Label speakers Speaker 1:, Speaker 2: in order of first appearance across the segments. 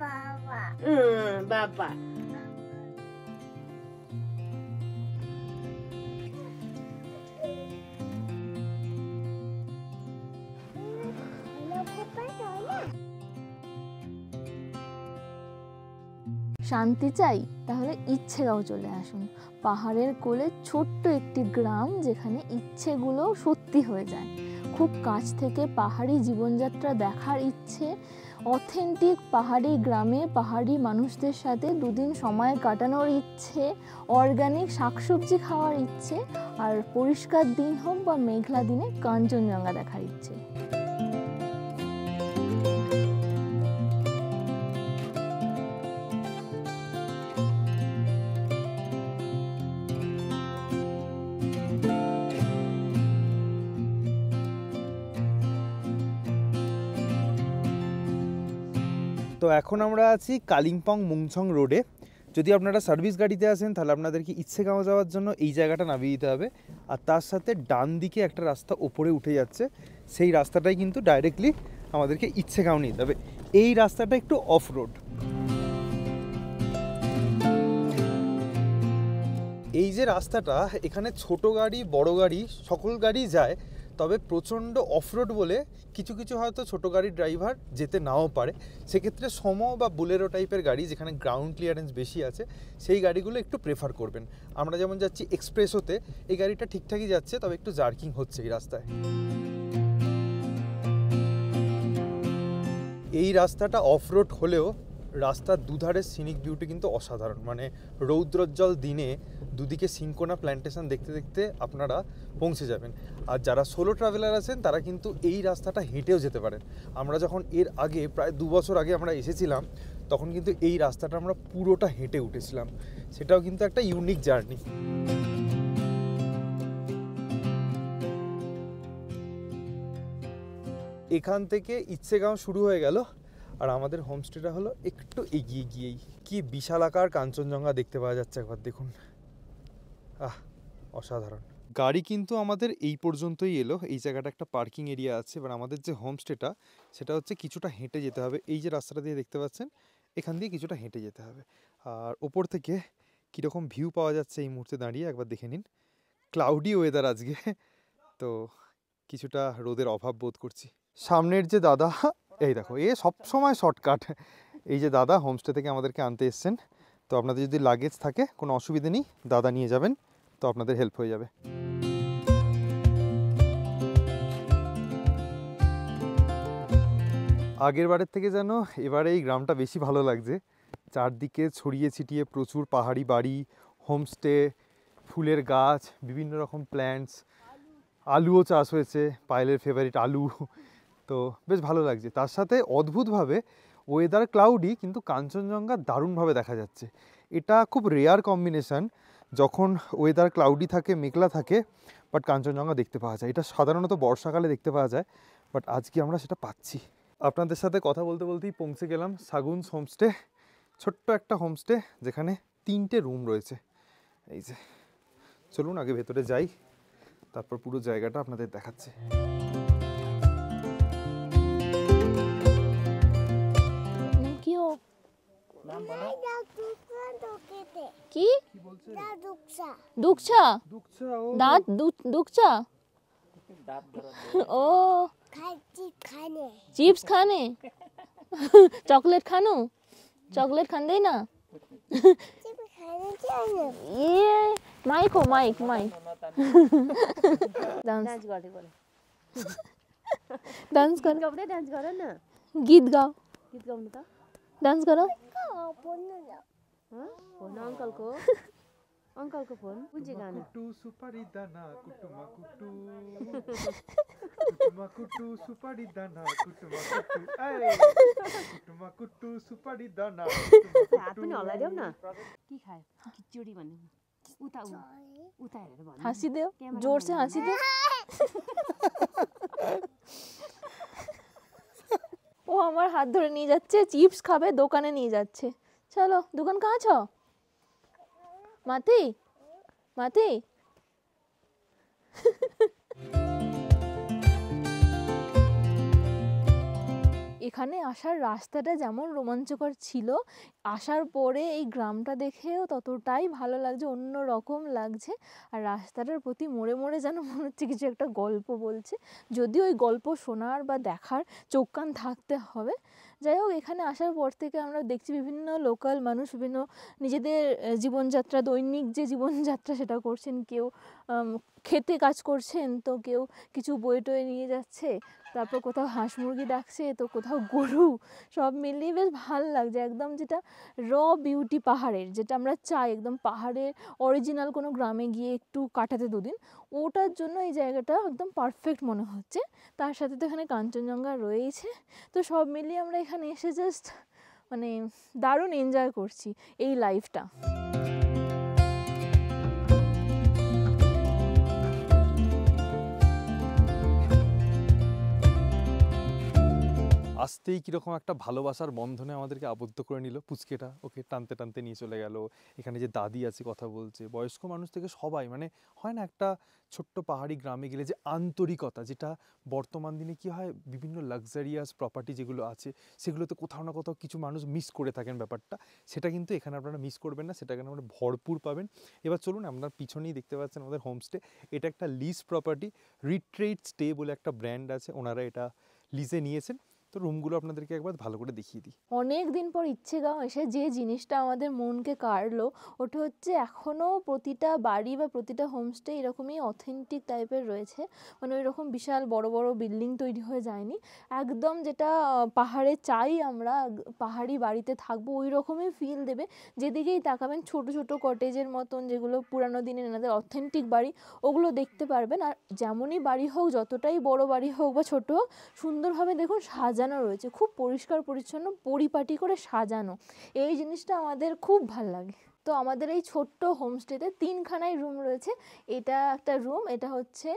Speaker 1: বাবা
Speaker 2: বাবা
Speaker 3: শান্তি চাই তাহলে ইচ্ছেগাঁও চলে আসুন। পাহাড়ের কোলে ছোট্ট একটি গ্রাম যেখানে ইচ্ছেগুলো সত্যি হয়ে যায়। খুব কাছ থেকে পাহাড়ি জীবনযাত্রা দেখার ইচ্ছে, অথেন্টিক পাহাড়ি গ্রামে পাহাড়ি মানুষদের সাথে দুদিন সময় কাটানোর ইচ্ছে, অর্গানিক শাকসবজি খাওয়ার ইচ্ছে, আর পরিষ্কার দিন হোক বা মেঘলা দিনে কাঞ্চনজঙ্ঘা দেখার ইচ্ছে।
Speaker 4: তো এখন আমরা আছি কালিম্পং মুংছং রোডে। যদি আপনারা সার্ভিস গাড়িতে আসেন তাহলে আপনাদেরকে ইচ্ছেগাঁও যাওয়ার জন্য এই জায়গাটা নামিয়ে দিতে হবে, আর তার সাথে ডান দিকে একটা রাস্তা ওপরে উঠে যাচ্ছে, সেই রাস্তাটাই কিন্তু ডাইরেক্টলি আমাদেরকে ইচ্ছেগাঁও নিয়ে যাবে। এই রাস্তাটা একটু অফ রোড। এই যে রাস্তাটা, এখানে ছোট গাড়ি বড় গাড়ি সকল গাড়ি যায়, তবে প্রচণ্ড অফরোড বলে কিছু কিছু হয়তো ছোটো গাড়ির ড্রাইভার যেতে নাও পারে। সেক্ষেত্রে সমো বা বুলেরো টাইপের গাড়ি যেখানে গ্রাউন্ড ক্লিয়ারেন্স বেশি আছে সেই গাড়িগুলো একটু প্রেফার করবেন। আমরা যেমন যাচ্ছি এক্সপ্রেসোতে, এই গাড়িটা ঠিকঠাকই যাচ্ছে, তবে একটু জার্কিং হচ্ছে এই রাস্তায়। এই রাস্তাটা অফরোড হলেও রাস্তার দুধারের সিনিক বিউটি কিন্তু অসাধারণ। মানে রৌদ্রোজ্জ্বল দিনে দুদিকে সিনকোনা প্ল্যান্টেশন দেখতে দেখতে আপনারা পৌঁছে যাবেন। আর যারা সোলো ট্রাভেলার আছেন তারা কিন্তু এই রাস্তাটা হেঁটেও যেতে পারেন। আমরা যখন এর আগে প্রায় 2 বছর আগে আমরা এসেছিলাম, তখন কিন্তু এই রাস্তাটা আমরা পুরোটা হেঁটে উঠেছিলাম। সেটাও কিন্তু একটা ইউনিক জার্নি। এখান থেকে ইচ্ছেগাঁও শুরু হয়ে গেল, আর আমাদের হোমস্টেটা হলো একটু এগিয়ে গিয়েই। কি বিশাল আকার কাঞ্চনজঙ্ঘা দেখতে পাওয়া যাচ্ছে, একবার দেখুন। অসাধারণ। গাড়ি কিন্তু আমাদের এই পর্যন্তই এলো। এই জায়গাটা একটা পার্কিং এরিয়া আছে। এবার আমাদের যে হোমস্টেটা সেটা হচ্ছে কিছুটা হেঁটে যেতে হবে। এই যে রাস্তাটা দিয়ে দেখতে পাচ্ছেন, এখান দিয়ে কিছুটা হেঁটে যেতে হবে। আর ওপর থেকে কীরকম ভিউ পাওয়া যাচ্ছে এই মুহূর্তে দাঁড়িয়ে একবার দেখে নিন। ক্লাউডি ওয়েদার আজকে, তো কিছুটা রোদের অভাব বোধ করছি। সামনের যে দাদা, এই দেখো, এ সবসময় শর্টকাট। এই যে দাদা হোমস্টে থেকে আমাদেরকে আনতে এসছেন, তো আপনাদের যদি লাগেজ থাকে কোনো অসুবিধে নেই, দাদা নিয়ে যাবেন, তো আপনাদের হেল্প হয়ে যাবে। আগের বারের থেকে যেন এবারে এই গ্রামটা বেশি ভালো লাগছে। চারদিকে ছড়িয়ে ছিটিয়ে প্রচুর পাহাড়ি বাড়ি, হোমস্টে, ফুলের গাছ, বিভিন্ন রকম প্ল্যান্টস, আলুও চাষ হয়েছে, পায়েলের ফেভারিট আলু। তো বেশ ভালো লাগছে। তার সাথে অদ্ভুতভাবে ওয়েদার ক্লাউডি, কিন্তু কাঞ্চনজঙ্ঘা দারুণভাবে দেখা যাচ্ছে। এটা খুব রেয়ার কম্বিনেশান, যখন ওয়েদার ক্লাউডি থাকে, মেঘলা থাকে, বাট কাঞ্চনজঙ্ঘা দেখতে পাওয়া যায়। এটা সাধারণত বর্ষাকালে দেখতে পাওয়া যায়, বাট আজকে আমরা সেটা পাচ্ছি। আপনাদের সাথে কথা বলতে বলতেই পৌঁছে গেলাম সাগুনস হোমস্টে। ছোট্ট একটা হোমস্টে যেখানে 3টে রুম রয়েছে। এই যে, চলুন আগে ভেতরে যাই, তারপর পুরো জায়গাটা আপনাদের দেখাচ্ছে।
Speaker 3: কি দুঃখা দাঁত দুঃখা ও चिप्स खाने चॉकलेट खानो चॉकलेट खाने ना ये माइक हो माइक माइक डांस डांस कर
Speaker 2: डान्स गर न,
Speaker 3: गीत गाओ
Speaker 2: गीत गाउनु त।
Speaker 3: डांस करो
Speaker 2: फोन अङ्कलको, अङ्कलको फोन कुन चाहिँ गाना?
Speaker 4: कुटु सुपारी दाना कुटुमा कुटु कुटुमा कुटु सुपारी दाना कुटुमा कुटु कुटुमा कुटु सुपारी दाना
Speaker 2: हात पनि हल्लाइदेऊ न। के खायो? खिचडी भन्ने। उता उता हेरेर भन्नु।
Speaker 3: हँसी दे, जोर से हँसी दे। ও আমার হাত ধরে নিয়ে যাচ্ছে, চিপস খাবে, দোকানে নিয়ে যাচ্ছে। চলো, দোকান কাহা ছ? মাতি মাতি। এখানে আসার রাস্তাটা যেমন রোমাঞ্চকর ছিল, আসার পরে এই গ্রামটা দেখেও ততটাই ভালো লাগছে, অন্য রকম লাগছে। আর রাস্তাটার প্রতি মোড়ে মোড়ে যেন মনে হচ্ছে কিছু একটা গল্প বলছে, যদিও ওই গল্প শোনার বা দেখার চোখ কান থাকতে হবে। যাই হোক, এখানে আসার পর থেকে আমরা দেখছি বিভিন্ন লোকাল মানুষ বিভিন্ন নিজেদের জীবনযাত্রা, দৈনিক যে জীবনযাত্রা সেটা করছেন। কেউ খেতে কাজ করছেন, তো কেউ কিছু বয়ে টয়ে নিয়ে যাচ্ছে, তারপর কোথাও হাঁস মুরগি ডাকছে, তো কোথাও গরু, সব মিলিয়ে বেশ ভাল লাগছে। একদম যেটা বিউটি পাহাড়ের, যেটা আমরা চাই একদম পাহাড়ের অরিজিনাল কোনো গ্রামে গিয়ে একটু কাটাতে দুদিন, ওটার জন্য এই জায়গাটা একদম পারফেক্ট মনে হচ্ছে। তার সাথে তো এখানে কাঞ্চনজঙ্ঘা রয়েছে, তো সব মিলিয়ে আমরা এখানে এসে জাস্ট মানে দারুণ এনজয় করছি এই লাইফটা।
Speaker 4: আসতেই কীরকম একটা ভালোবাসার বন্ধনে আমাদেরকে আবদ্ধ করে নিল। পুচকেটা ওকে টানতে টানতে নিয়ে চলে গেল। এখানে যে দাদি আছে কথা বলছে, বয়স্ক মানুষ থেকে সবাই, মানে হয় না একটা ছোট্ট পাহাড়ি গ্রামে গেলে যে আন্তরিকতা, যেটা বর্তমান দিনে কি হয় বিভিন্ন লাক্সারিয়াস প্রপার্টি যেগুলো আছে সেগুলোতে কোথাও না কোথাও কিছু মানুষ মিস করে থাকেন ব্যাপারটা, সেটা কিন্তু এখানে আপনারা মিস করবেন না, সেটা এখানে আপনারা ভরপুর পাবেন। এবার চলুন, আপনার পিছনেই দেখতে পাচ্ছেন আমাদের হোমস্টে। এটা একটা লিজ প্রপার্টি, রিট্রিট স্টে বলে একটা ব্র্যান্ড আছে, ওনারা এটা লিজে নিয়েছেন। তো রুমগুলো আপনাদেরকে একবার ভালো করে দেখিয়ে দিই।
Speaker 3: অনেক দিন পর ইচ্ছেগাঁও এসে যে জিনিসটা আমাদের মনকে কাড়লো, ওটা হচ্ছে এখনও প্রতিটা বাড়ি বা প্রতিটা হোমস্টে এরকমই অথেন্টিক টাইপের রয়েছে। মানে ওই রকম বিশাল বড় বড় বিল্ডিং তৈরি হয়ে যায়নি, একদম যেটা পাহাড়ে চাই আমরা, পাহাড়ি বাড়িতে থাকবো ওই রকমই ফিল দেবে। যেদিকেই তাকাবেন ছোট ছোট কটেজের মতন, যেগুলো পুরানো দিনের এনাদের অথেন্টিক বাড়ি, ওগুলো দেখতে পারবেন। আর যেমনই বাড়ি হোক, যতটাই বড় বাড়ি হোক বা ছোট হোক, সুন্দরভাবে দেখুন সাজানো রয়েছে, খুব পরিষ্কার পরিচ্ছন্ন পরিপাটি করে সাজানো। এই জিনিসটা আমাদের খুব ভাল লাগে। তো আমাদের এই ছোট্ট হোমস্টেতে 3খানাই রুম রয়েছে। এটা একটা রুম, এটা হচ্ছে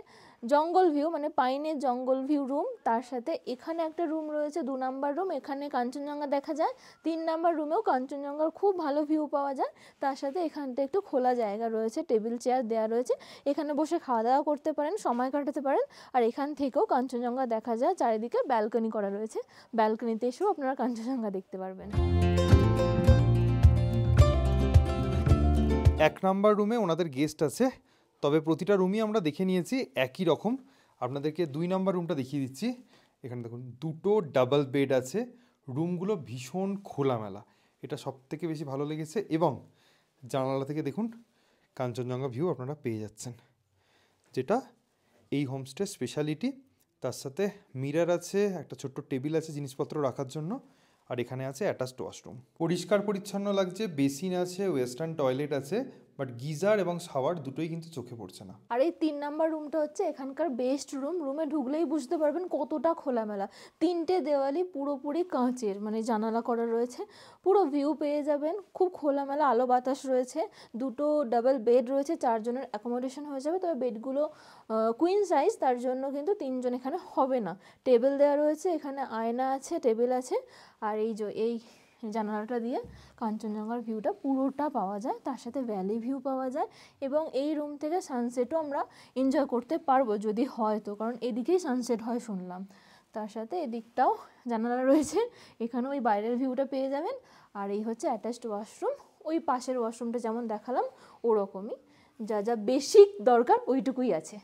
Speaker 3: জঙ্গল ভিউ, মানে পাইনের জঙ্গল ভিউ রুম। তার সাথে এখানে একটা রুম রয়েছে 2 নাম্বার রুম, এখানে কাঞ্চনজঙ্ঘা দেখা যায়। 3 নাম্বার রুমেও কাঞ্চনজঙ্ঘার খুব ভালো ভিউ পাওয়া যায়। তার সাথে এখানটা একটু খোলা জায়গা রয়েছে, টেবিল চেয়ার দেওয়া রয়েছে, এখানে বসে খাওয়া দাওয়া করতে পারেন, সময় কাটাতে পারেন। আর এখান থেকেও কাঞ্চনজঙ্ঘা দেখা যায়, চারিদিকে ব্যালকনি করা রয়েছে, ব্যালকনিতে এসেও আপনারা কাঞ্চনজঙ্ঘা দেখতে পারবেন।
Speaker 4: 1 নাম্বার রুমে ওনাদের গেস্ট আছে, তবে প্রতিটা রুমই আমরা দেখে নিয়েছি একই রকম। আপনাদেরকে 2 নাম্বার রুমটা দেখিয়ে দিচ্ছি। এখানে দেখুন 2টো ডাবল বেড আছে, রুমগুলো ভীষণ খোলামেলা, এটা সবথেকে বেশি ভালো লেগেছে। এবং জানালা থেকে দেখুন কাঞ্চনজঙ্ঘা ভিউ আপনারা পেয়ে যাচ্ছেন, যেটা এই হোমস্টে স্পেশালিটি। তার সাথে মিরর আছে, একটা ছোট্ট টেবিল আছে জিনিসপত্র রাখার জন্য, আর এখানে আছে অ্যাটাচড ওয়াশরুম। পরিষ্কার পরিচ্ছন্ন লাগছে, বেসিন আছে, ওয়েস্টার্ন টয়লেট আছে, বাট গিজার এবং শাওয়ার দুটোই কিন্তু চোখে পড়ছে না।
Speaker 3: আর এই 3 নাম্বার রুমটা হচ্ছে এখানকার বেস্ট রুম। রুমে ঢুকলেই বুঝতে পারবেন কতটা খোলামেলা। 3টে দেওয়ালি পুরোপুরি কাঁচের, মানে জানালা করা রয়েছে, পুরো ভিউ পেয়ে যাবেন, খুব খোলামেলা আলো বাতাস রয়েছে। 2টো ডাবল বেড রয়েছে, 4 জনের অ্যাকোমোডেশন হয়ে যাবে, তবে বেডগুলো কুইন সাইজ, তার জন্য কিন্তু 3 জন এখানে হবে না। টেবিল দেওয়া রয়েছে, এখানে আয়না আছে, টেবিল আছে, আর এই জানালাটা দিয়ে কাঞ্চনজঙ্ঘার ভিউটা পুরোটা পাওয়া যায়, তার সাথে ভ্যালি ভিউ পাওয়া যায়। এবং এই রুম থেকে সানসেটও আমরা এনজয় করতে পারবো যদি হয় তো, কারণ এদিকেই সানসেট হয় শুনলাম। তার সাথে এদিকটাও জানালা রয়েছে, এখানেও ওই বাইরের ভিউটা পেয়ে যাবেন। আর এই হচ্ছে অ্যাটাচড ওয়াশরুম, ওই পাশের ওয়াশরুমটা যেমন দেখালাম ওরকমই, যা যা বেসিক দরকার ওইটুকুই আছে,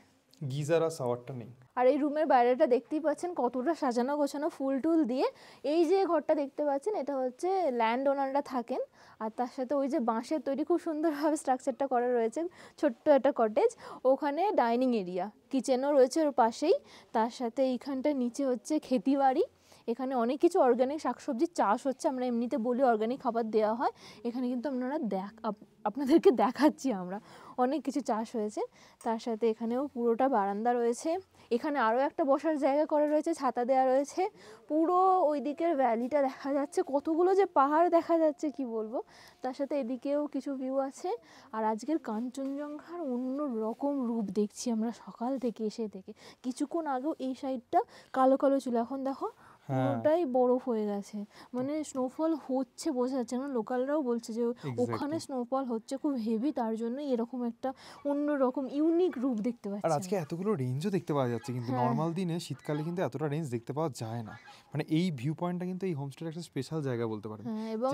Speaker 4: গিজার আর শাওয়ারটা নেই।
Speaker 3: আর এই রুমের বাইরেটা দেখতেই পাচ্ছেন কতটা সাজানো গোছানো ফুল টুল দিয়ে। এই যে ঘরটা দেখতে পাচ্ছেন, এটা হচ্ছে ল্যান্ড ওনাররা থাকেন, আর তার সাথে ওই যে বাঁশের তৈরি খুব সুন্দরভাবে স্ট্রাকচারটা করা রয়েছে, ছোট্ট একটা কটেজ, ওখানে ডাইনিং এরিয়া, কিচেনও রয়েছে ওর পাশেই। তার সাথে এইখানটা নিচে হচ্ছে খেতিবাড়ি, এখানে অনেক কিছু অর্গ্যানিক শাকসবজির চাষ হচ্ছে। আমরা এমনিতে বলি অর্গ্যানিক খাবার দেওয়া হয়, এখানে কিন্তু আপনাদেরকে দেখাচ্ছি আমরা, অনেক কিছু চাষ হয়েছে। তার সাথে এখানেও পুরোটা বারান্দা রয়েছে, এখানে আরও একটা বসার জায়গা করা রয়েছে, ছাতা দেওয়া রয়েছে, পুরো ওই দিকের ভ্যালিটা দেখা যাচ্ছে, কতগুলো যে পাহাড় দেখা যাচ্ছে কি বলবো। তার সাথে এদিকেও কিছু ভিউ আছে। আর আজকের কাঞ্চনজঙ্ঘার অন্য রকম রূপ দেখছি আমরা সকাল থেকে এসে থেকে। কিছুক্ষণ আগেও এই সাইডটা কালো কালো ছিল, এখন দেখো পুরোটাই বরফ হয়ে গেছে, মানে স্নোফল হচ্ছে বোঝা যাচ্ছে না। লোকালরাও বলছে যে ওখানে স্নোফল হচ্ছে খুব হেভি, তার জন্য এরকম একটা অন্যরকম ইউনিক রূপ দেখতে
Speaker 4: আর
Speaker 3: পাচ্ছি।
Speaker 4: আজকে এতগুলো রেঞ্জও দেখতে পাওয়া যাচ্ছে, কিন্তু নর্মাল দিনে শীতকালে কিন্তু এতটা রেঞ্জ দেখতে পাওয়া যায় না। মানে এই ভিউ পয়েন্টটা কিন্তু এই হোমস্টের একটা স্পেশাল জায়গা বলতে পারেন।
Speaker 3: হ্যাঁ, এবং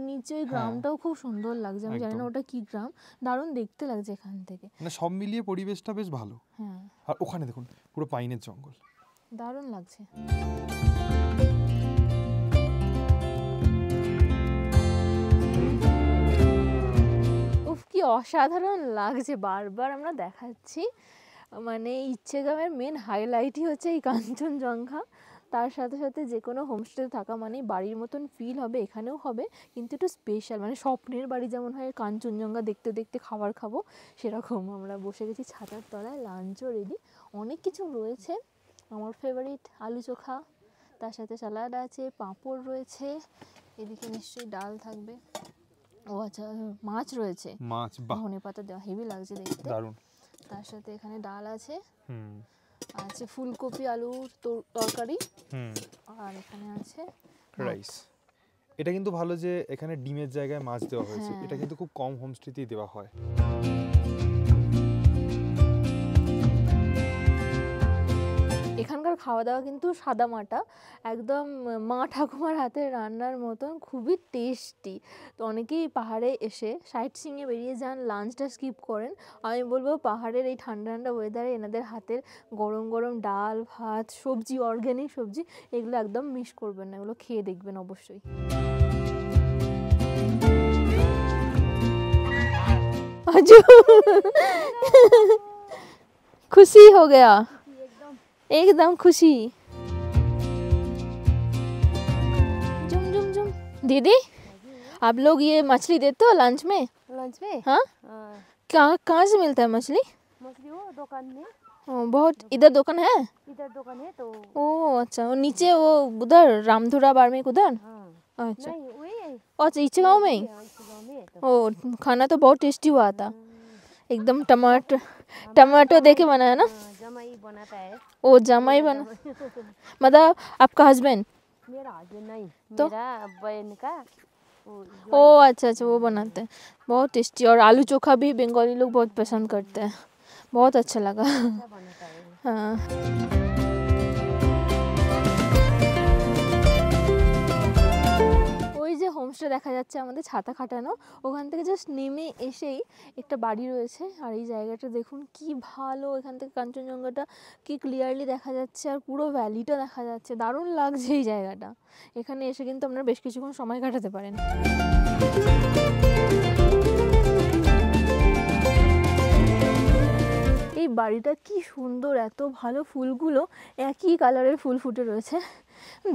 Speaker 3: নিচে ওই গ্রামটাও খুব সুন্দর লাগছে। আমি জানি না ওটা কি গ্রাম, দারুণ দেখতে লাগছে এখান থেকে।
Speaker 4: মানে সব মিলিয়ে পরিবেশটা বেশ ভালো।
Speaker 3: হ্যাঁ,
Speaker 4: আর ওখানে দেখুন পুরো পাইনের জঙ্গল,
Speaker 3: দারুণ লাগছে। উফ, কি অসাধারণ লাগছে, বারবার আমরা দেখাচ্ছি। মানে ইচ্ছেগ্রামের মেন হাইলাইটই হচ্ছে এই কাঞ্চনজঙ্ঘা। তার সাথে সাথে যে কোনো হোমস্টেতে থাকা মানে বাড়ির মতন ফিল হবে, এখানেও হবে, কিন্তু একটু স্পেশাল, মানে স্বপ্নের বাড়ি যেমন হয় কাঞ্চনজঙ্ঘা দেখতে দেখতে খাবার খাবো, সেরকম। আমরা বসে গেছি ছাতার তলায়, লাঞ্চও রেডি, অনেক কিছু রয়েছে। আমার ফেভারিট আলু চোখা, তার সাথে স্যালাড আছে, পাঁপড় রয়েছে, এদিকে নিশ্চয়ই ডাল থাকবে। ও আচ্ছা, মাছ রয়েছে,
Speaker 4: মাছ, বাহ
Speaker 3: ধনে পাতা দেওয়া, হেভি লাগছে দেখতে।
Speaker 4: দারুণ।
Speaker 3: তার সাথে এখানে ডাল আছে,
Speaker 4: হুম,
Speaker 3: আছে ফুলকপি আলুর তরকারি,
Speaker 4: হুম,
Speaker 3: আর এখানে আছে
Speaker 4: রাইস। এটা কিন্তু ভালো যে এখানে ডিমের জায়গায় মাছ দেওয়া হয়েছে,
Speaker 3: হ্যাঁ।
Speaker 4: এটা কিন্তু খুব কম হোমস্টেতেই দেওয়া হয়।
Speaker 3: এখানকার খাওয়া দাওয়া কিন্তু সাদা মাটা, একদম মা ঠাকুমার হাতের রান্নার মতন, খুবই টেস্টি। তো অনেকেই পাহাড়ে এসে সাইট সিইংয়ে বেরিয়ে যান, লাঞ্চটা স্কিপ করেন। আমি বলবো পাহাড়ের এই ঠান্ডা ঠান্ডা ওয়েদারে এনাদের হাতের গরম গরম ডাল ভাত, সবজি, অর্গ্যানিক সবজি, এগুলো একদম মিস করবেন না, এগুলো খেয়ে দেখবেন অবশ্যই। আজু खुशी हो गया, एकदम खुशी। जुम जुम जुम। दीदी, आप लोग ये मछली देते हो लंच में?
Speaker 2: लंच में
Speaker 3: हाँ, कहाँ से मिलता है मछली?
Speaker 2: मछली वो दुकान में,
Speaker 3: बहुत इधर दुकान है?
Speaker 2: इधर दुकान है तो।
Speaker 3: ओ अच्छा, वो नीचे वो उधर रामधुरा बार्मिक उधर?
Speaker 2: हाँ,
Speaker 3: अच्छा
Speaker 2: नहीं वही है,
Speaker 3: अच्छा, इच्छे गाँव में ही?
Speaker 2: इस गाँव में है तो।
Speaker 3: ओ, खाना तो बहुत टेस्टी हुआ था, एकदम टमाटो दे के बनाया ना?
Speaker 2: जमाई बनाता है।
Speaker 3: ओ जमाई बना, मतलब आपका हस्बैंड?
Speaker 2: मेरा हस्बैंड नहीं,
Speaker 3: तो?
Speaker 2: मेरा बहन का
Speaker 3: ओ अच्छा अच्छा, वो बनाते हैं, बहुत टेस्टी। और आलू चोखा भी बंगाली लोग बहुत पसंद करते हैं, बहुत अच्छा लगा।
Speaker 2: बनाता है।
Speaker 3: हाँ, ওই যে হোমস্টে দেখা যাচ্ছে আমাদের ছাতা খাটানো, ওখান থেকে জাস্ট নেমে এসেই একটা বাড়ি রয়েছে। আর এই জায়গাটা দেখুন কি ভালো, এখান থেকে কাঞ্চনজঙ্ঘাটা কি ক্লিয়ারলি দেখা যাচ্ছে, আর পুরো ভ্যালিটা দেখা যাচ্ছে, দারুণ লাগছে এই জায়গাটা। এখানে এসে কিন্তু আপনারা বেশ কিছুক্ষণ সময় কাটাতে পারেন। এই বাড়িটা কি সুন্দর, এত ভালো, ফুলগুলো একই কালারের ফুল ফুটে রয়েছে,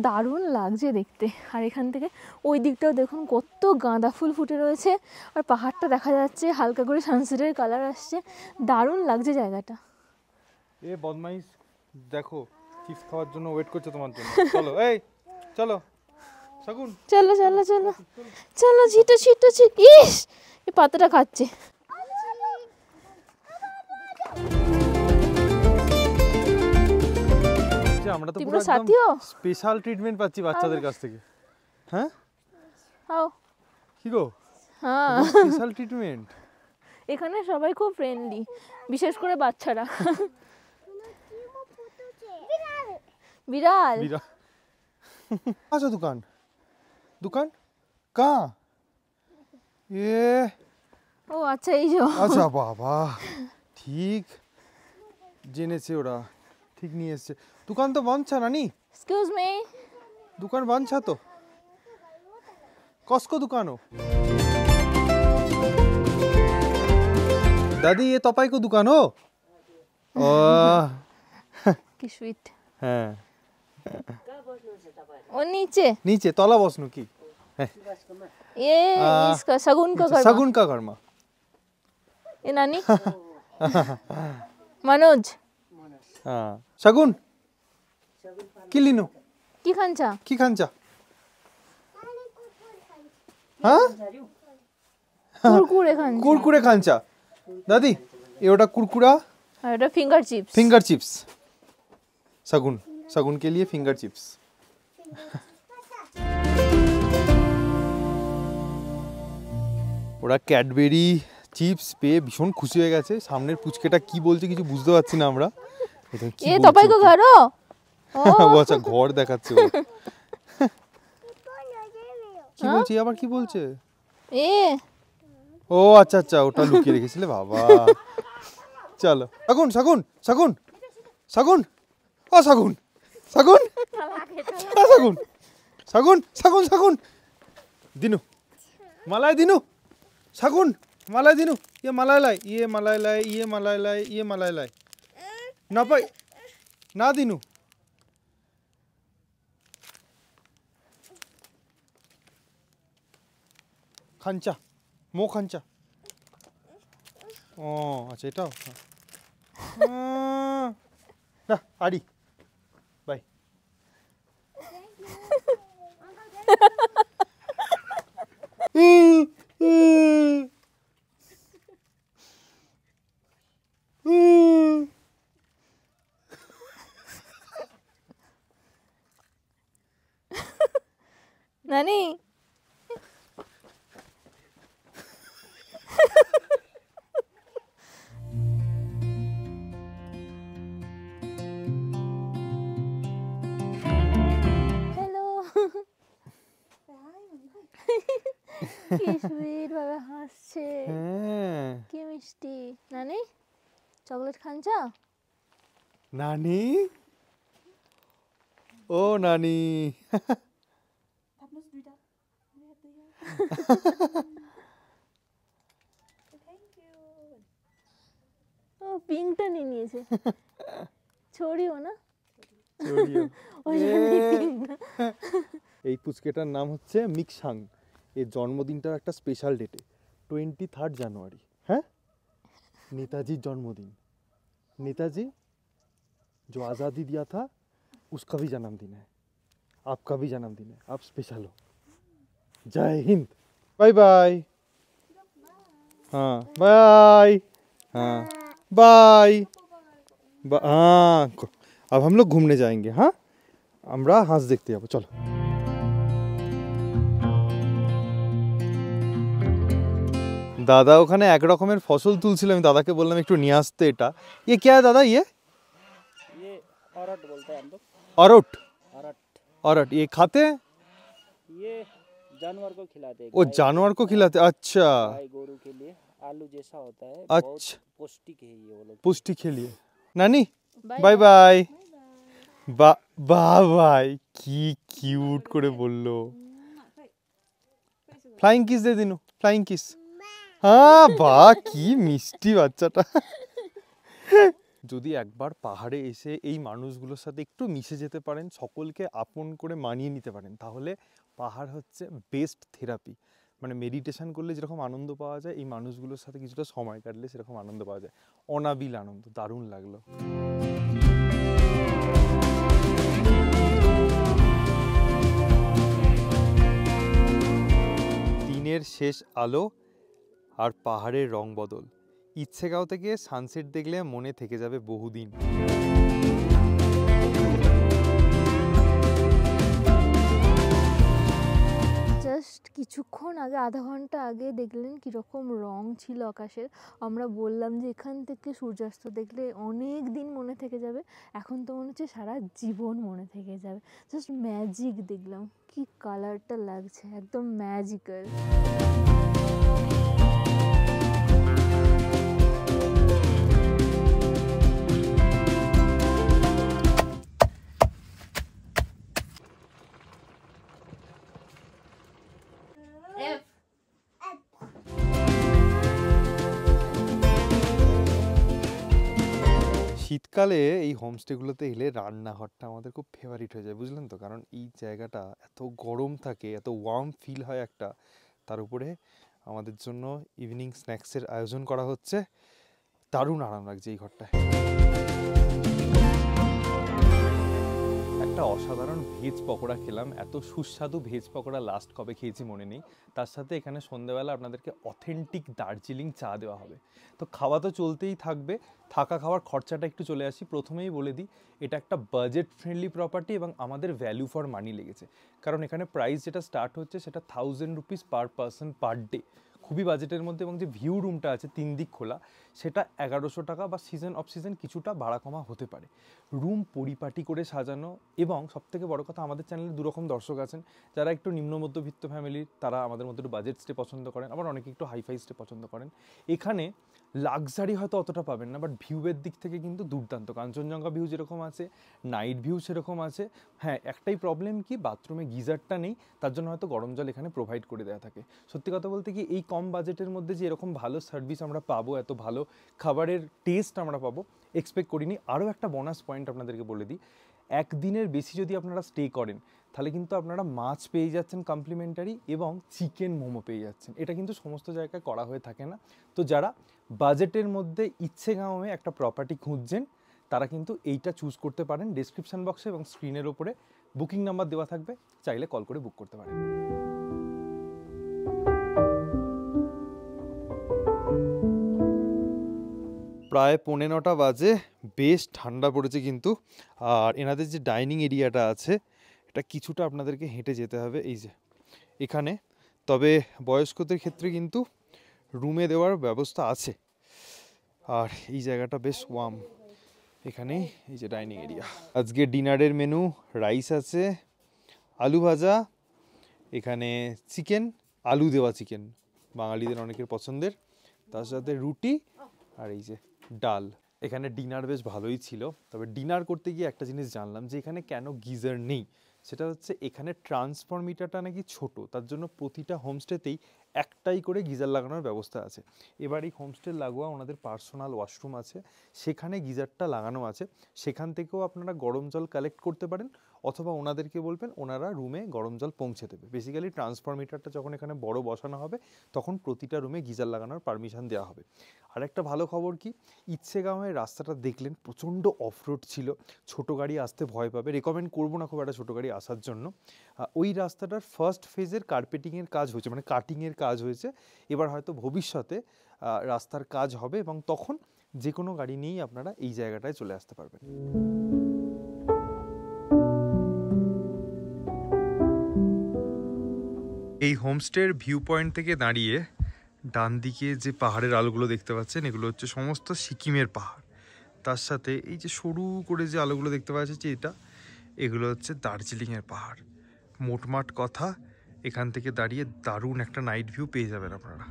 Speaker 3: দারুণ লাগছে দেখতে। আর এখান থেকে ওই দিকটাও দেখুন কত গাঁদা ফুল ফুটে রয়েছে, আর পাহাড়টা দেখা যাচ্ছে, হালকা করে সানসেটের কালার আসছে, দারুণ লাগছে জায়গাটা।
Speaker 4: এ বদমাইশ, দেখো চিপস খাওয়ার জন্য ওয়েট করছে তোমার জন্য। চলো এই চলো শগুন,
Speaker 3: চলো চলো চলো চলো, ছিটো ছিটো ছিট, ইস এই পাতাটা খাচ্ছে।
Speaker 4: আমরা তো
Speaker 3: তোমরা
Speaker 4: পুরো একদম
Speaker 3: সাথীও?
Speaker 4: স্পেশাল ট্রিটমেন্ট পাচ্ছি বাচ্চাদের কাছ থেকে। হ্যাঁ
Speaker 3: আও,
Speaker 4: কি গো,
Speaker 3: হ্যাঁ
Speaker 4: স্পেশাল ট্রিটমেন্ট।
Speaker 3: এখানে সবাই খুব ফ্রেন্ডলি, বিশেষ করে বাচ্চারা। বিড়াল
Speaker 4: বিরা আচ্ছা, दुकान दुकान कहाँ ये?
Speaker 3: ও আচ্ছা, এই যে
Speaker 4: আচ্ছা বাবা, ঠিক জেনেছে ওরা, ঠিক নিয়ে এসছে। দোকান তো বন্ধ ছা নানি,
Speaker 3: एक्सक्यूज मी,
Speaker 4: दुकान बंद छा तो कस्को दुकान हो दादी, ये तपाईको दुकान हो?
Speaker 3: কি সুইট।
Speaker 4: হ্যাঁ,
Speaker 3: ও নিচে,
Speaker 4: নিচে তলা বসনু কি?
Speaker 3: ये इसका सगुन का घर,
Speaker 4: सगुन का घर में
Speaker 3: ये नानी मनोज
Speaker 4: हाँ, सगुन কি লিনু,
Speaker 3: কি খানছা?
Speaker 4: কি খানছা? হ্যাঁ,
Speaker 3: কুরকুরে খানছা,
Speaker 4: কুরকুরে খানছা দাদি, এ ওটা কুরকুরা,
Speaker 3: আর এটা ফিঙ্গার চিপস।
Speaker 4: फिंगर चिप्स, सगुन, सगुन के लिए फिंगर चिप्स। ওরা ক্যাডবেরি চিপস পেয়ে ভীষণ খুশি হয়ে গেছে। সামনের পুচকেটা কি বলছে কিছু বুঝতে পারছি না আমরা।
Speaker 3: এ তপাই কো ঘর ও
Speaker 4: আচ্ছা ঘর দেখাচ্ছে ও। কি বলছি আবার কি বলছে
Speaker 3: এ
Speaker 4: ও আচ্ছা আচ্ছা ওটা লুকিয়ে রেখেছিলে বাবা। চলো শাগুন শাগুন শাগুন শাগুন ও শাগুন শাগুন শাগুন শাগুন শাগুন শাগুন দিনু মালাই দিনু শাগুন মালাই দিনু ये मलाई लाई ये मलाई लाई ये मलाई लाई ये मलाई लाई ना पाई ना दिनू খাঞ্চা মো খাঞ্চা ও আচ্ছা এটাও না আড়ি বাই
Speaker 3: নানি হ্যালো কি সুইট ভাবে হাসছে কি মিষ্টি নানি চকলেট খাঞ্চা
Speaker 4: নানি ও নানি
Speaker 3: ও পিঙ্কটা নিয়ে নিয়েছে ছড়িও না
Speaker 4: এই পুচকেটার নাম হচ্ছে মিকসাং। এর জন্মদিনটার একটা স্পেশাল ডেটে 23 জানুয়ারি। হ্যাঁ नेताजीর জন্মদিন। नेताजी जो आज़ादी दिया था उसका भी जन्मदिन है, आपका भी जन्मदिन है, आप स्पेशल हो। जय हिंद बाय बाय। हाँ बाय हाँ बाय हाँ अब हम लोग घूमने जाएंगे। हाँ আমরা হাঁস দেখতে যাবো চলো। দাদা ওখানে এক রকমের ফসল তুলছিল, আমি দাদাকে বললাম একটু নিয়ে আসতে। এটা ये क्या है दादा? ये
Speaker 1: अरट बोलते हैं हम लोग।
Speaker 4: अरट
Speaker 1: अरट
Speaker 4: अरट ये खाते हैं?
Speaker 1: ये जानवर को खिलाते हैं।
Speaker 4: वो जानवर को खिलाते हैं। अच्छा
Speaker 1: गाय गोरू के लिए आलू जैसा होता है।
Speaker 4: अच्छा
Speaker 1: बहुत पौष्टिक है ये वो लोग।
Speaker 4: पुष्टि के लिए। नानी बाय बाय বাবাই কি কিউট করে বললো। ফ্লাইং কিস দে দিনু ফ্লাইং কিস। হ্যাঁ বাহ কি মিষ্টি বাচ্চাটা। যদি একবার পাহাড়ে এসে এই মানুষগুলোর সাথে একটু মিশে যেতে পারেন, সকলকে আপন করে মানিয়ে নিতে পারেন, তাহলে পাহাড় হচ্ছে বেস্ট থেরাপি। মানে মেডিটেশন করলে যেরকম আনন্দ পাওয়া যায়, এই মানুষগুলোর সাথে কিছুটা সময় কাটলে সেরকম আনন্দ পাওয়া যায়। অনাবিল আনন্দ, দারুণ লাগলো। দিনের শেষ আলো আর পাহাড়ের রং বদল, ইচ্ছেগাঁও থেকে সানসেট দেখলে মনে থেকে যাবে বহুদিন।
Speaker 3: জাস্ট কিছুক্ষণ আগে, আধা ঘন্টা আগে দেখলেন কীরকম রং ছিল আকাশের। আমরা বললাম যে এখান থেকে সূর্যাস্ত দেখলে অনেক দিন মনে থেকে যাবে, এখন তো মনে হচ্ছে সারা জীবন মনে থেকে যাবে। জাস্ট ম্যাজিক দেখলাম, কি কালারটা লাগছে, একদম ম্যাজিক্যাল।
Speaker 4: শীতকালে এই হোমস্টেগুলোতে এলে রান্নাঘরটা আমাদের খুব ফেভারিট হয়ে যায়, বুঝলেন তো। কারণ এই জায়গাটা এত গরম থাকে, এত ওয়ার্ম ফিল হয় একটা। তার উপরে আমাদের জন্য ইভিনিং স্ন্যাক্সের আয়োজন করা হচ্ছে, দারুণ আরাম লাগছে এই ঘরটায়। একটা একটা অসাধারণ ভেজ পকোড়া খেলাম। এত সুস্বাদু ভেজ পকোড়া লাস্ট কবে খেয়েছি মনে নেই। তার সাথে এখানে সন্ধ্যেবেলা আপনাদেরকে অথেন্টিক দার্জিলিং চা দেওয়া হবে। তো খাওয়া তো চলতেই থাকবে, থাকা খাওয়ার খরচাটা একটু চলে আসি। প্রথমেই বলে দিই, এটা একটা বাজেট ফ্রেন্ডলি প্রপার্টি এবং আমাদের ভ্যালু ফর মানি লেগেছে। কারণ এখানে প্রাইস যেটা স্টার্ট হচ্ছে সেটা 1000 rupees per person per day, খুবই বাজেটের মধ্যে। এবং যে ভিউ রুমটা আছে 3 দিক খোলা, সেটা 1100 টাকা, বা সিজন অফ সিজন কিছুটা ভাড়া কমা হতে পারে। রুম পরিপাটি করে সাজানো, এবং সবথেকে বড় কথা, আমাদের চ্যানেলে দুরকম দর্শক আছেন। যারা একটু নিম্ন মধ্যবিত্ত ফ্যামিলির, তারা আমাদের মধ্যে একটু বাজেট স্টে পছন্দ করেন, আবার অনেকে একটু হাইফাই স্টে পছন্দ করেন। এখানে লাক্সারি হয়তো অতটা পাবেন না, বাট ভিউয়ের দিক থেকে কিন্তু দুর্দান্ত। কাঞ্চনজঙ্ঘা ভিউ যেরকম আছে, নাইট ভিউ সেরকম আছে। হ্যাঁ, একটাই প্রবলেম কি, বাথরুমে গিজারটা নেই, তার জন্য হয়তো গরম জল এখানে প্রোভাইড করে দেওয়া থাকে। সত্যি কথা বলতে কি, এই কম বাজেটের মধ্যে যে এরকম ভালো সার্ভিস আমরা পাবো, এত ভালো খাবারের টেস্ট আমরা পাবো, এক্সপেক্ট করিনি। আরও একটা বোনাস পয়েন্ট আপনাদেরকে বলে দিই, একদিনের বেশি যদি আপনারা স্টে করেন, তাহলে কিন্তু আপনারা মাছ পেয়ে যাচ্ছেন কমপ্লিমেন্টারি, এবং চিকেন মোমো পেয়ে যাচ্ছেন। এটা কিন্তু সমস্ত জায়গায় করা হয়ে থাকে না। তো যারা বাজেটের মধ্যে ইচ্ছেগাঁওয়ে একটা প্রপার্টি খুঁজছেন, তারা কিন্তু এইটা চুজ করতে পারেন। ডেসক্রিপশন বক্সে এবং স্ক্রিনের ওপরে বুকিং নাম্বার দেওয়া থাকবে, চাইলে কল করে বুক করতে পারেন। প্রায় 9:45 বাজে, বেশ ঠান্ডা পড়েছে কিন্তু। আর এনাদের যে ডাইনিং এরিয়াটা আছে, এটা কিছুটা আপনাদেরকে হেঁটে যেতে হবে এই যে এখানে। তবে বয়স্কদের ক্ষেত্রে কিন্তু রুমে দেওয়ার ব্যবস্থা আছে। আর এই জায়গাটা বেশ ওয়ার্ম। এখানে এই যে ডাইনিং এরিয়া। আজকে ডিনারের মেনু রাইস আছে, আলু ভাজা, এখানে চিকেন, আলু দেওয়া চিকেন, বাঙালিদের অনেকের পছন্দের, তার সাথে রুটি, আর এই যে ডাল। এখানে ডিনার বেশ ভালোই ছিল। তবে ডিনার করতে গিয়ে একটা জিনিস জানলাম, যে এখানে কেন গিজার নেই। সেটা হচ্ছে এখানে ট্রান্সফার মিটারটা নাকি ছোট, তার জন্য প্রতিটা হোমস্টেতেই একটাই করে গিজার লাগানোর ব্যবস্থা আছে। এবার এই হোমস্টে লাগোয়া ওনাদের পার্সোনাল ওয়াশরুম আছে, সেখানে গিজারটা লাগানো আছে। সেখান থেকেও আপনারা গরম জল কালেক্ট করতে পারেন, অথবা ওনাদেরকে বলবেন, ওনারা রুমে গরম জল পৌঁছে দেবে। বেসিক্যালি ট্রান্সফার মিটারটা যখন এখানে বড় বসানো হবে, তখন প্রতিটা রুমে গিজার লাগানোর পারমিশন দেওয়া হবে। আর একটা ভালো খবর কি, ইচ্ছেগাঁওয়ের রাস্তাটা দেখলেন প্রচণ্ড অফরোড ছিল, ছোট গাড়ি আসতে ভয় পাবে। রেকমেন্ড করবো না খুব একটা ছোটো গাড়ি আসার জন্য। ওই রাস্তাটার ফার্স্ট ফেজের কার্পেটিংয়ের কাজ হয়েছে, মানে কাটিংয়ের কাজ হয়েছে। এবার হয়তো ভবিষ্যতে রাস্তার কাজ হবে, এবং তখন যে কোনো গাড়ি নিয়েই আপনারা এই জায়গাটায় চলে আসতে পারবেন। এই হোমস্টের ভিউ পয়েন্ট থেকে দাঁড়িয়ে ডান দিকে যে পাহাড়ের আলোগুলো দেখতে পাচ্ছেন, এগুলো হচ্ছে সমস্ত সিকিমের পাহাড়। তার সাথে এই যে সরু করে যে আলোগুলো দেখতে পাওয়া যাচ্ছে, এগুলো হচ্ছে দার্জিলিংয়ের পাহাড়। মোটমাট কথা, এখান থেকে দাঁড়িয়ে দারুণ একটা নাইট ভিউ পেয়ে যাবেন আপনারা।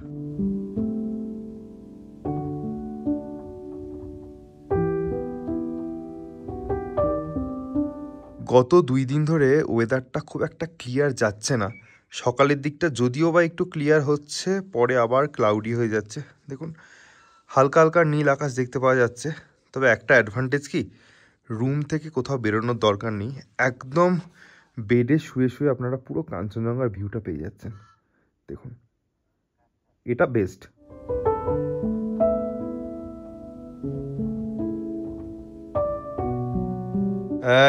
Speaker 4: গত 2 দিন ধরে ওয়েদারটা খুব একটা ক্লিয়ার যাচ্ছে না। সকালের দিকটা যদিও বা একটু ক্লিয়ার হচ্ছে, পরে আবার ক্লাউডি হয়ে যাচ্ছে। দেখুন, হালকা হালকা নীল আকাশ দেখতে পাওয়া যাচ্ছে। তবে একটা অ্যাডভান্টেজ কি, রুম থেকে কোথাও বেরোনোর দরকার নেই, একদম বেডে শুয়ে শুয়ে আপনারা পুরো কাঞ্চনজঙ্ঘার ভিউটা পেয়ে যাচ্ছেন। দেখুন, এটা বেস্ট।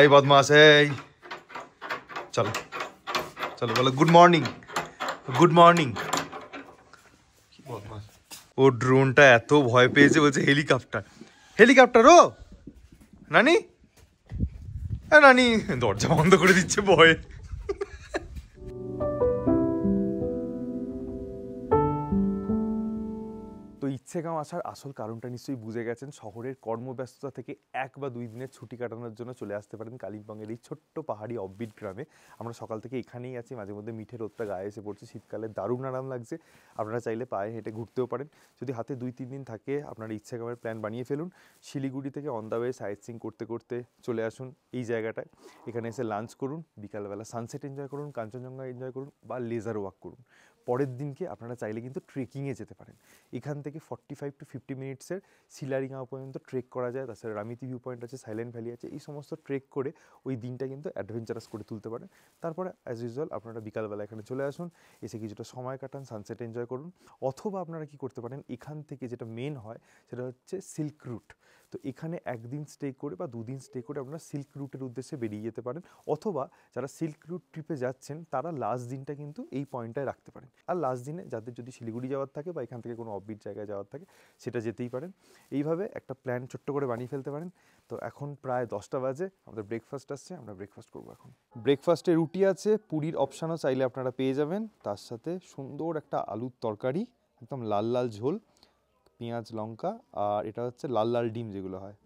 Speaker 4: এই বদমাস, এই চলো চলো, বলো গুড মর্নিং। Good morning. কি বদমাস, ও ড্রোনটা এত ভয় পেয়েছে, বলছে হেলিকপ্টার। হেলিকপ্টার ও নানি, নানি দরজা বন্ধ করে দিচ্ছে ভয়ে। তো ইচ্ছেগাঁও আসার আসল কারণটা নিশ্চয়ই বুঝে গেছেন। শহরের কর্মব্যস্ততা থেকে 1 বা 2 দিনের ছুটি কাটানোর জন্য চলে আসতে পারেন কালিম্পংয়ের এই ছোট্ট পাহাড়ি অফবিট গ্রামে। আমরা সকাল থেকে এখানেই আছি, মাঝে মধ্যে মিঠে রোদটা গায়ে এসে পড়ছে, শীতকালে দারুণ আরাম লাগছে। আপনারা চাইলে পায়ে হেঁটে ঘুরতেও পারেন। যদি হাতে 2-3 দিন থাকে, আপনারা ইচ্ছেগাঁওয়ের প্ল্যান বানিয়ে ফেলুন। শিলিগুড়ি থেকে on the way site seeing করতে করতে চলে আসুন এই জায়গাটায়। এখানে এসে লাঞ্চ করুন, বিকালবেলা সানসেট এনজয় করুন, কাঞ্চনজঙ্ঘা এনজয় করুন, বা লেজার ওয়াক করুন। পরের দিনকে আপনারা চাইলে কিন্তু ট্রেকিংয়ে যেতে পারেন। এখান থেকে 45 to 50 মিনিটসের শিলারিগাঁও পর্যন্ত ট্রেক করা যায়। তাছাড়া রামিতি ভিউ পয়েন্ট আছে, সাইলেন্ট ভ্যালি আছে, এই সমস্ত ট্রেক করে ওই দিনটা কিন্তু অ্যাডভেঞ্চারাস করে তুলতে পারেন। তারপরে অ্যাজ ইউজুয়াল আপনারা বিকালবেলা এখানে চলে আসুন, এসে কিছুটা সময় কাটান, সানসেট এনজয় করুন। অথবা আপনারা কি করতে পারেন, এখান থেকে যেটা মেন হয় সেটা হচ্ছে সিল্ক রুট। তো এখানে একদিন স্টে করে বা দুদিন স্টে করে আপনারা সিল্ক রুটের উদ্দেশ্যে বেরিয়ে যেতে পারেন। অথবা যারা সিল্ক রুট ট্রিপে যাচ্ছেন তারা লাস্ট দিনটা কিন্তু এই পয়েন্টটায় রাখতে পারেন। আর লাস্ট দিনে যাদের যদি শিলিগুড়ি যাওয়ার থাকে বা এখান থেকে কোনো অফবিট জায়গায় যাওয়ার থাকে সেটা যেতেই পারেন। এইভাবে একটা প্ল্যান ছোট্ট করে বানিয়ে ফেলতে পারেন। তো এখন প্রায় 10টা বাজে, আমাদের ব্রেকফাস্ট আসছে, আমরা ব্রেকফাস্ট করবো এখন। ব্রেকফাস্টে রুটি আছে, পুরীর অপশানও চাইলে আপনারা পেয়ে যাবেন। তার সাথে সুন্দর একটা আলুর তরকারি, একদম লাল লাল ঝোল, পেঁয়াজ লঙ্কা, আর এটা হচ্ছে লাল লাল ডিম যেগুলো হয়।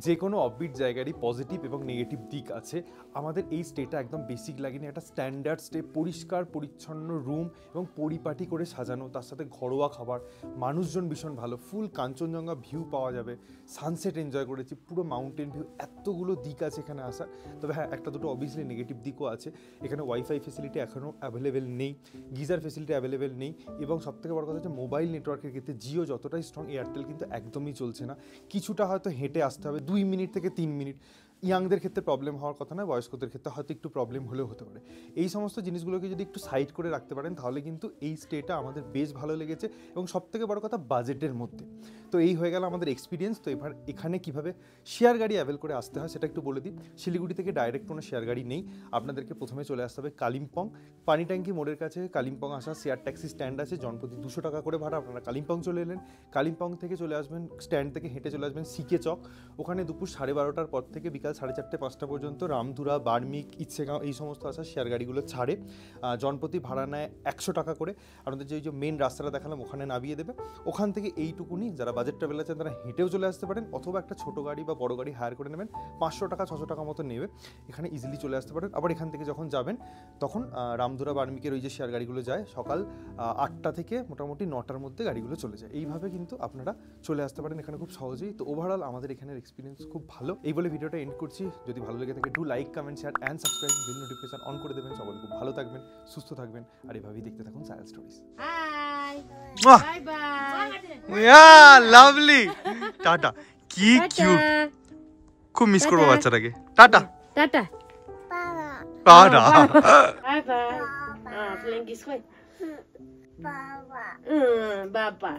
Speaker 4: যে কোনো অফবিট জায়গারই পজিটিভ এবং নেগেটিভ দিক আছে। আমাদের এই স্টেটা একদম বেসিক লাগেনি, একটা স্ট্যান্ডার্ড স্টে, পরিষ্কার পরিচ্ছন্ন রুম এবং পরিপাটি করে সাজানো, তার সাথে ঘরোয়া খাবার, মানুষজন ভীষণ ভালো, ফুল কাঞ্চনজঙ্ঘা ভিউ পাওয়া যাবে, সানসেট এনজয় করেছি, পুরো মাউন্টেন ভিউ, এতগুলো দিক আছে এখানে আসার। তবে হ্যাঁ, একটা দুটো অবভিয়াসলি নেগেটিভ দিকও আছে। এখানে ওয়াইফাই ফেসিলিটি এখনও অ্যাভেলেবেল নেই, গিজার ফেসিলিটি অ্যাভেলেবেল নেই, এবং সবথেকে বড় কথা হচ্ছে মোবাইল নেটওয়ার্কের ক্ষেত্রে জিও যতটাই স্ট্রং, এয়ারটেল কিন্তু একদমই চলছে না। কিছুটা হয়তো হেঁটে আসতে হবে 2 মিনিট থেকে 3 মিনিট। ইয়াংদের ক্ষেত্রে প্রবলেম হওয়ার কথা নয়, বয়স্কদের ক্ষেত্রে হয়তো একটু প্রবলেম হলেও হতে পারে। এই সমস্ত জিনিসগুলোকে যদি একটু সাইড করে রাখতে পারেন তাহলে কিন্তু এই স্টেটা আমাদের বেশ ভালো লেগেছে, এবং সবথেকে বড় কথা বাজেটের মধ্যে। তো এই হয়ে গেল আমাদের এক্সপিরিয়েন্স। তো এবার এখানে কিভাবে শেয়ার গাড়ি অ্যাভেল করে আসতে হয় সেটা একটু বলে দিই। শিলিগুড়ি থেকে ডাইরেক্ট কোনো শেয়ার গাড়ি নেই, আপনাদেরকে প্রথমে চলে আসতে হবে কালিম্পং। পানি ট্যাঙ্কি মোড়ের কাছে কালিম্পং আসা শেয়ার ট্যাক্সি স্ট্যান্ড আছে, জনপ্রতি 200 টাকা করে ভাড়া। আপনারা কালিম্পং চলে এলেন, কালিম্পং থেকে চলে আসবেন, স্ট্যান্ড থেকে হেঁটে চলে আসবেন সিকে চক। ওখানে দুপুর 12:30টার পর থেকে বিকাল 4:30-5টা পর্যন্ত রামধুরা, বার্মিক, ইচ্ছেগাঁও এই সমস্ত আসা শেয়ার গাড়িগুলো ছাড়ে। জনপ্রতি ভাড়া নেয় 100 টাকা করে। আপনাদের যে মেন রাস্তাটা দেখালাম ওখানে নামিয়ে দেবে। ওখান থেকে এইটুকুনি যারা বাজেট ট্রাভেল আছেন তারা হেঁটেও চলে আসতে পারেন, অথবা একটা ছোটো গাড়ি বা বড় গাড়ি হায়ার করে নেবেন, 500 টাকা 600 টাকা মতো নেবে, এখানে ইজিলি চলে আসতে পারেন। আবার এখান থেকে যখন যাবেন তখন রামধুরা, বার্মিকের ওই যে শেয়ার গাড়িগুলো যায় সকাল 8টা থেকে মোটামুটি 9টার মধ্যে গাড়িগুলো চলে যায়। এইভাবে কিন্তু আপনারা চলে আসতে পারেন এখানে খুব সহজেই। তো ওভারঅল আমাদের এখানের এক্সপিরিয়েন্স খুব ভালো। এই বলে ভিডিওটা এন্ড করছি। যদি ভালো লেগে থাকে do like, comment, share and subscribe, bell notification on করে দেবেন। সকলে খুব ভালো থাকবেন, সুস্থ থাকবেন, আর এভাবেই দেখতে থাকুন সায়েন্স স্টোরিজ।
Speaker 2: হাই
Speaker 4: বাহ,
Speaker 2: বাই বাই,
Speaker 4: ইয়া লাভলি, টাটা। কি কিউট, খুব মিস করবো বাচ্চাটাকে। Tata
Speaker 2: tata,
Speaker 4: tata.
Speaker 2: Bye bye. Playing this way. Baba. Baba.